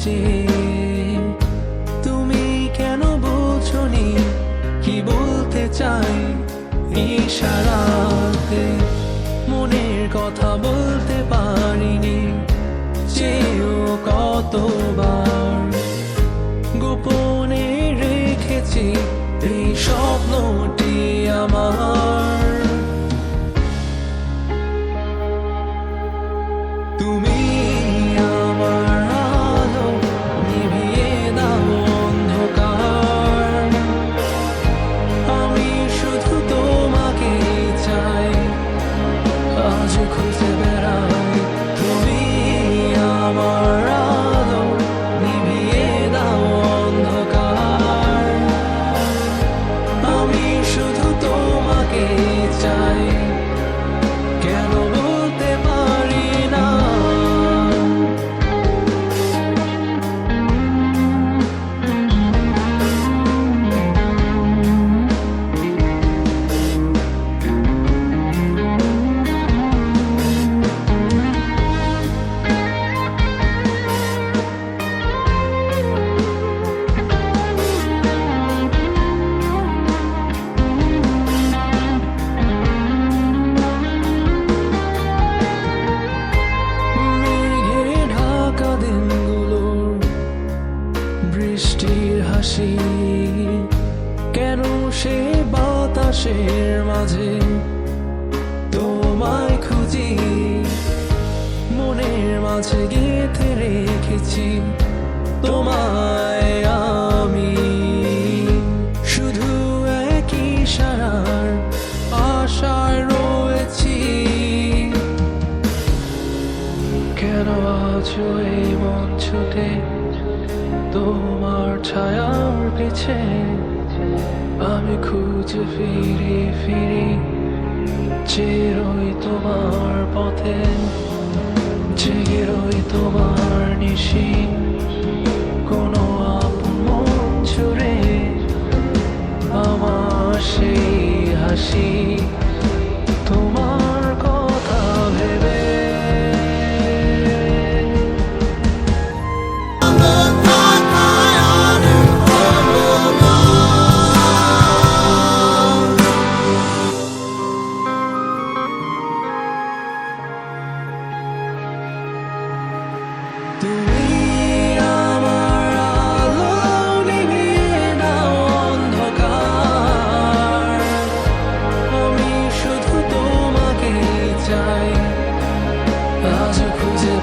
চেয়ে তুমি কেন বোঝনি কি বলতে চাই ইশারাতে মনের কথা বলতে পারিনি চেয়েও কতবার গোপনে রেখেছি এই স্বপ্নটি আমার তুমি আমার আলো নিভিয়ে দাও অন্ধকার আমি শুধু তোমাকে চাই আজ খুঁজে বেড়াই তুমি আমার আলো নিভিয়ে দাও অন্ধকার আমি শুধু তোমাকে চাই কেন বলতে পারি না মেঘে ঢাকা দিনগুলোর বৃষ্টির হাসি কেন সে বাতাসের মাঝে তোমায় খুঁজি মনের মাঝে গেঁথে রেখেছি তোমায় আমি শুধু একই ইশারার আশায় রয়েছি কেন আছো এই মঞ্চতে তোমার ছায়ার পিছে আমি খুঁজে ফিরি ফিরি চিরই তোমার পথে জেগে রই তোমার নিশি কোনো আপন মন জুড়ে আমার সেই হাসি তোমার কথা ভেবে তুমি আমার আলো নিভিয়ে দাও অন্ধকার আমি শুধু তোমাকে চাই আজ খুঁজে